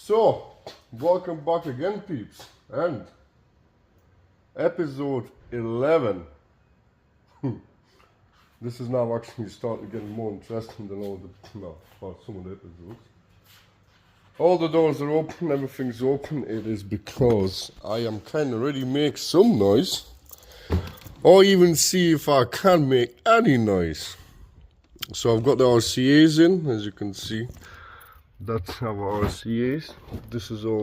So, welcome back again, peeps, and episode 11. This is now actually starting getting more interesting than all the, well, some of the episodes. All the doors are open, everything's open. It is because I am kind of ready to make some noise, or even see if I can make any noise. So I've got the RCAs in, as you can see. That's our RCAs. This is all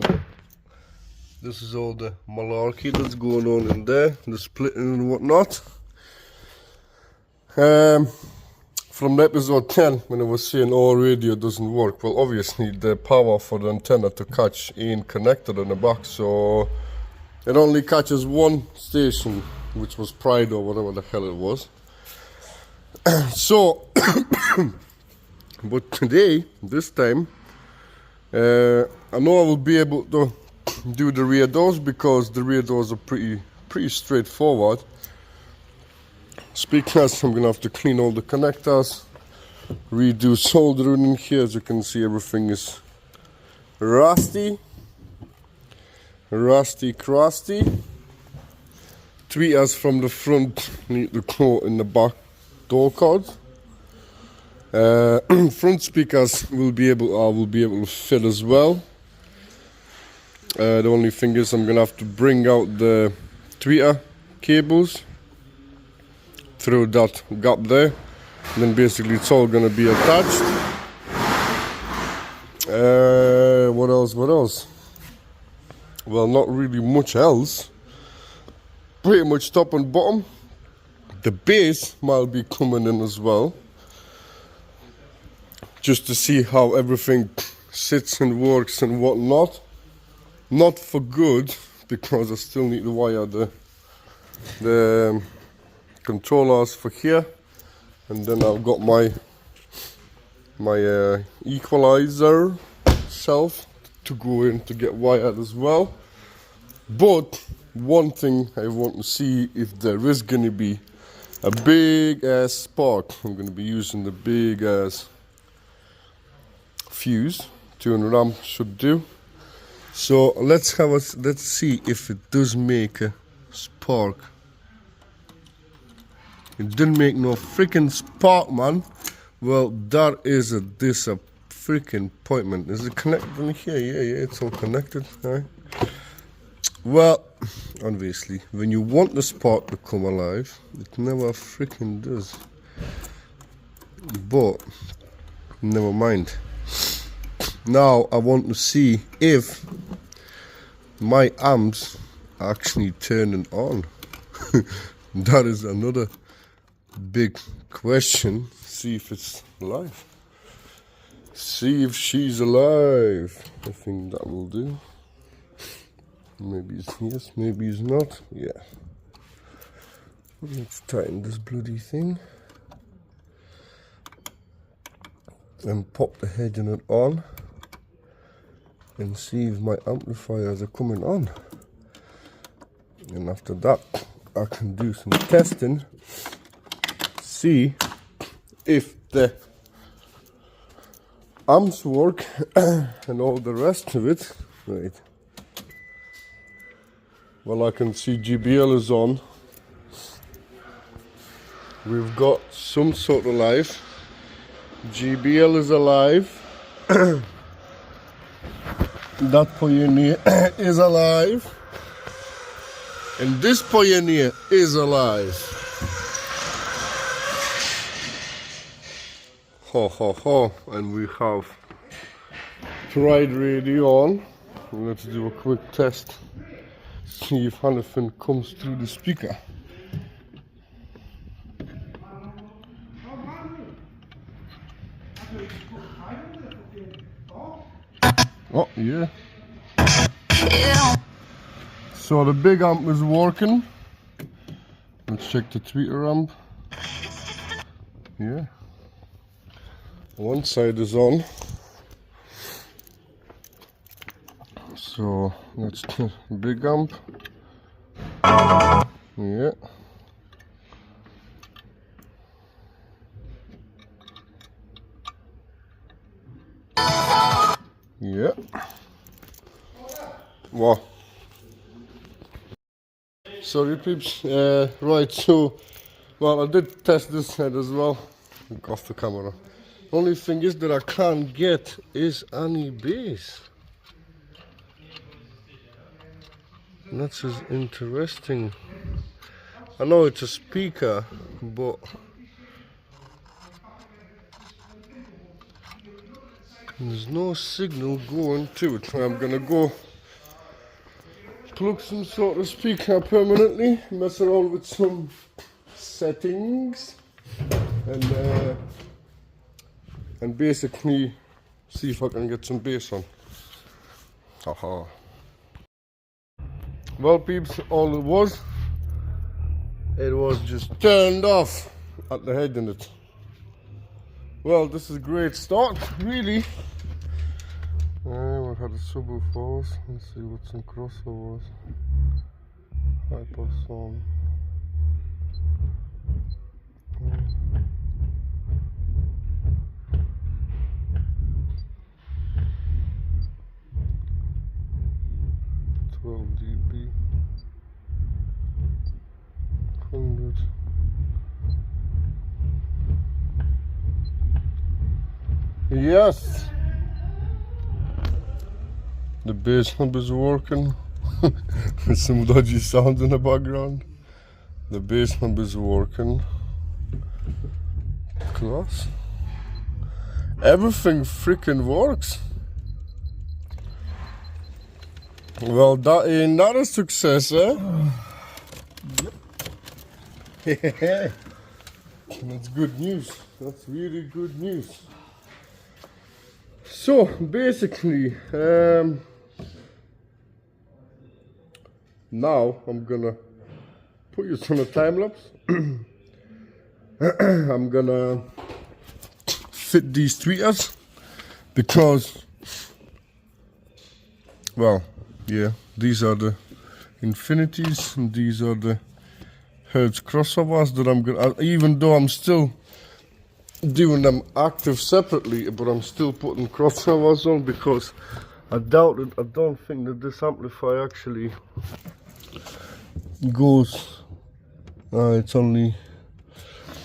the malarkey that's going on in there, the splitting and whatnot. From the episode 10, when I was saying all radio doesn't work, well, obviously the power for the antenna to catch ain't connected in the back, so it only catches one station, which was Pride or whatever the hell it was. So, but today, this time, I know I will be able to do the rear doors because the rear doors are pretty straightforward. Speakers, I'm going to have to clean all the connectors, redo soldering in here. As you can see, everything is rusty, crusty. Tweeters from the front need to go in the back door cards. Front speakers I will be able to fit as well. The only thing is I'm gonna have to bring out the tweeter cables through that gap there, and then basically it's all gonna be attached. What else? Well, not really much else. Pretty much top and bottom. The bass might be coming in as well, just to see how everything sits and works and whatnot. Not for good, because I still need to wire the controllers for here, and then I've got my equalizer shelf to go in to get wired as well. But one thing I want to see if there is going to be a big ass spark. I'm going to be using the big ass fuse. 200 amp should do. So let's see if it does make a spark. It didn't make no freaking spark, man. Well, that is a freaking appointment. Is it connected in here? Yeah, it's all connected. All right. Well, obviously, when you want the spark to come alive, it never freaking does. But never mind. Now I want to see if my amps are actually turning on. That is another big question. See if it's alive. See if she's alive. I think that will do. Maybe it's yes, maybe it's not. Yeah. Let's tighten this bloody thing. And pop the head unit on. And see if my amplifiers are coming on. And after that, I can do some testing. See if the amps work and all the rest of it. Right. Well, I can see GBL is on. We've got some sort of life. GBL is alive. That Pioneer is alive. And this Pioneer is alive. Ho ho ho. And we have Pride radio on. Let's do a quick test. See if anything comes through the speaker. Oh, yeah. So the big amp is working. Let's check the tweeter amp. Yeah. One side is on. So let's check big amp. Yeah. Yeah. Wow. Sorry peeps, right, so, well, I did test this head as well, off the camera. Only thing is that I can't get is any bass. And that's just interesting. I know it's a speaker, but there's no signal going to it. I'm gonna go plug some sort of speaker permanently, mess around with some settings, and basically see if I can get some bass on. Haha. Well peeps, all it was just turned off at the head in it. Well, this is a great start, really. We had a subwoofers. Let's see what some crossovers. Hypersound. dB. 100. Yes. The bass hub is working with some dodgy sounds in the background. The bass hub is working. Class. Everything freaking works. Well, that ain't not a success, eh? Yep. That's good news. That's really good news. So basically, now I'm gonna put you on a time lapse. I'm gonna fit these tweeters because, well, yeah, these are the infinities and these are the Hertz crossovers that I'm gonna, even though I'm still doing them active separately, but I'm still putting crossovers on because I don't think that this amplifier actually goes, it's only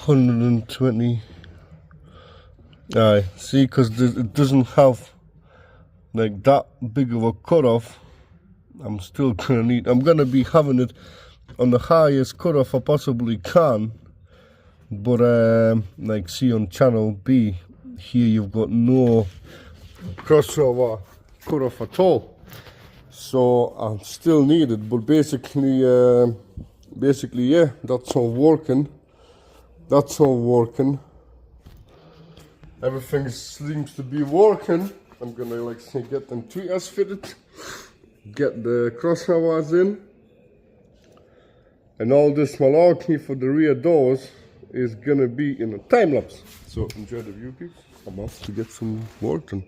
120. See, because it doesn't have like that big of a cutoff. I'm gonna be having it on the highest cutoff I possibly can, but like see on channel B here you've got no crossover cutoff at all, so I still need it. But basically yeah, that's all working. Everything seems to be working. I'm gonna, like, say, get them tweeters fitted, get the crossovers in, and all this malarkey for the rear doors is gonna be in a time lapse. So enjoy the view, peeps. I'm off to get some work done.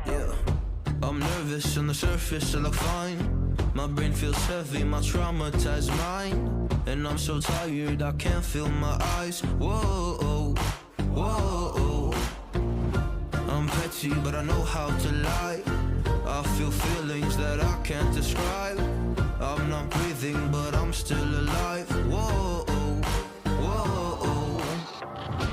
Yeah, I'm nervous on the surface, I look fine. My brain feels heavy, my traumatized mind, and I'm so tired I can't feel my eyes. Whoa, whoa. I'm petty, but I know how to lie. I feel feelings that I can't describe. I'm not breathing, but I'm still alive. Whoa, whoa.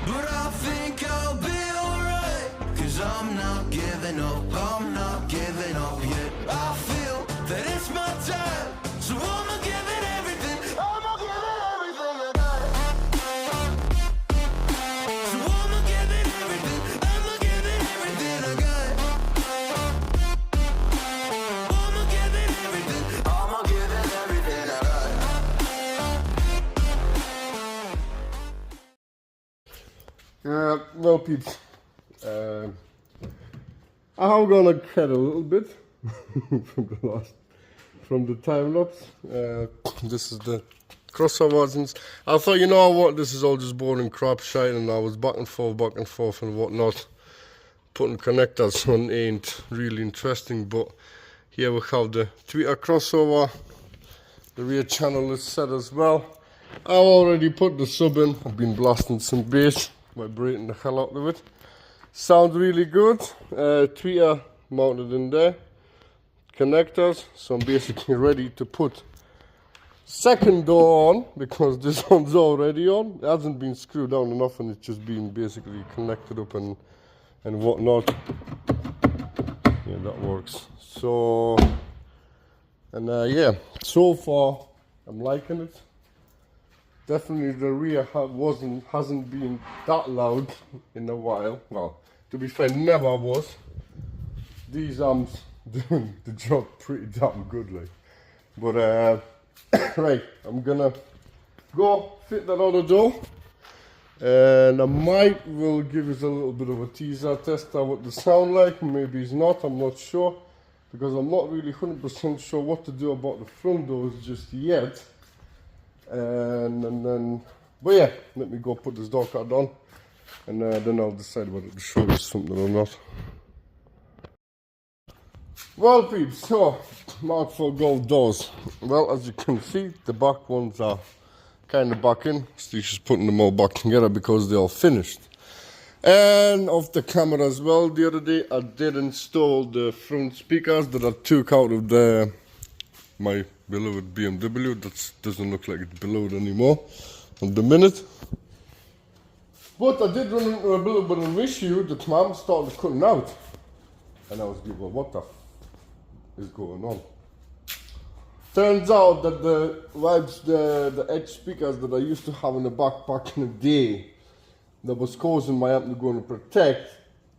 But I think I'll be alright, 'cause I'm not giving up. I'm not giving up yet. I feel that it's my time, so I'ma give it everything. I'ma give it everything I got. So I'ma give it everything. I'ma give it everything I got. I'ma give it everything. I'ma give it everything I got. Well, peeps, I'm gonna cut a little bit from the time lapse. This is the crossovers, and I thought, you know what, this is all just boring crap shite, and I was back and forth and whatnot. Putting connectors on ain't really interesting, but here we have the tweeter crossover. The rear channel is set as well. I've already put the sub in. I've been blasting some bass vibrating the hell out of it. Sounds really good. Tweeter mounted in there. Connectors, so I'm basically ready to put second door on because this one's already on. It hasn't been screwed down enough and it's just been basically connected up and whatnot. Yeah, that works. So, and yeah, so far I'm liking it. Definitely the rear hasn't been that loud in a while. Well, to be fair, never was. These amps doing the job pretty damn good, like. But right, I'm gonna go fit that other door, and I might will give us a little bit of a teaser test out what the sound like. Maybe it's not. I'm not sure because I'm not really 100% sure what to do about the front doors just yet. And then, but yeah, let me go put this door card on, and then I'll decide whether to show you something or not. Well, peeps, so MK4 gold doors. Well, as you can see, the back ones are kind of back in. Steve's just putting them all back together because they're all finished. And off the camera as well, the other day I did install the front speakers that I took out of my beloved BMW. That doesn't look like it's beloved anymore at the minute. But I did run into a little bit of an issue that my amp started cutting out. And I was like, well, what the is going on? Turns out that the edge speakers that I used to have in the back in the day that was causing my amp to go on protect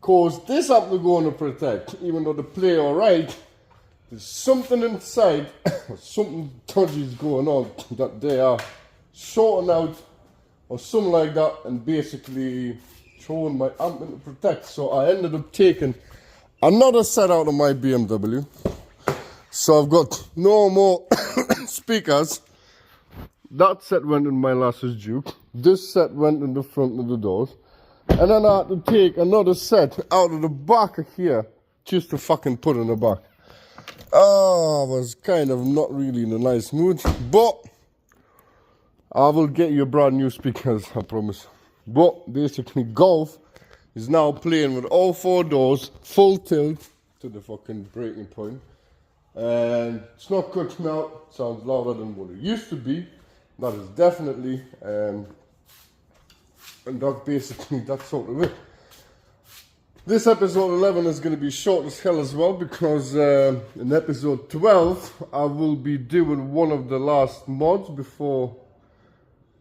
caused this amp to go on protect, even though they play alright. There's something inside, something dodgy is going on that they are shorting out or something like that and basically throwing my amp into protect. So I ended up taking another set out of my BMW. So I've got no more speakers. That set went in my last Duke. This set went in the front of the doors. And then I had to take another set out of the back of here just to fucking put in the back. I was kind of not really in a nice mood. But I will get you brand new speakers, I promise. But basically golf is now playing with all four doors, full tilt to the fucking breaking point. And it's not cutting out, sounds louder than what it used to be. That is definitely, and that's sort of it. This episode 11 is going to be short as hell as well because in episode 12 I will be doing one of the last mods before,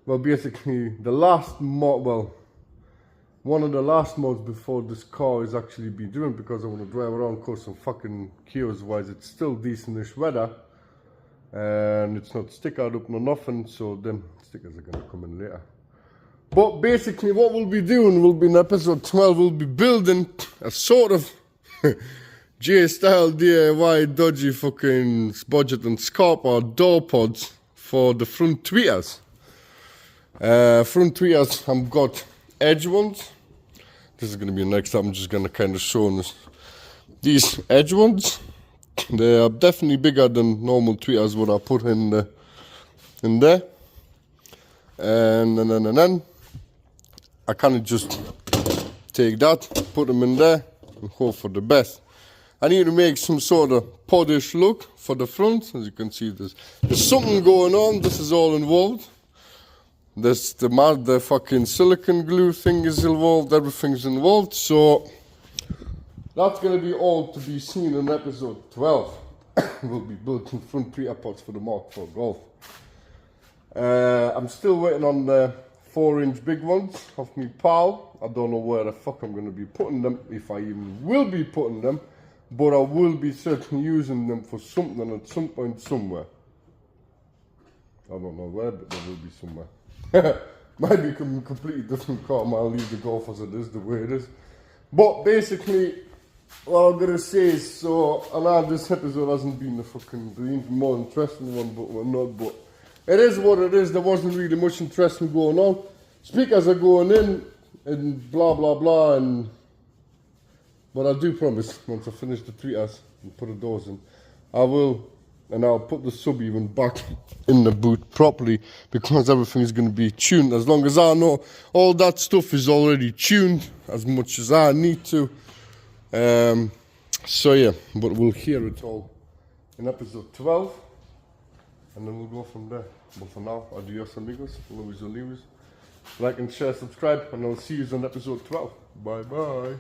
well basically the last mod, well one of the last mods before this car is actually be doing because I want to drive around, cause some fucking chaos wise. It's still decentish weather and it's not stickered up nor nothing, so them stickers are gonna come in later. But basically what we'll be doing will be in episode 12, we'll be building a sort of J-style DIY dodgy fucking budget and Scarpa door pods for the front tweeters. Front tweeters, I've got edge ones. This is going to be next up. I'm just going to kind of show this. These edge ones, they are definitely bigger than normal tweeters what I put in there. And then I kind of just take that, put them in there, and hope for the best. I need to make some sort of podish look for the front. As you can see, there's something going on. This is all involved. There's the fucking silicone glue thing is involved, everything's involved, so that's going to be all to be seen in episode 12. We'll be building front tweeter pods for the MK4 Golf. I'm still waiting on the 4-inch big ones of me pal. I don't know where the fuck I'm going to be putting them, if I even will be putting them, but I will be certainly using them for something at some point somewhere. I don't know where, but there will be somewhere. Might be a completely different car. I'll leave the Golf as it is, the way it is. But basically, what I'm gonna say is, so I know this episode hasn't been the more interesting one, but we're not. But it is what it is. There wasn't really much interesting going on. Speakers are going in and blah blah blah. But I do promise, once I finish the tweeters and put the doors in, I will and I'll put the sub even back in the boot properly, because everything is going to be tuned. As long as I know all that stuff is already tuned as much as I need to. So yeah, but we'll hear it all in episode 12, and then we'll go from there. But for now, adios amigos, Luis Olivas. Like and share, subscribe, and I'll see you on episode 12. Bye bye.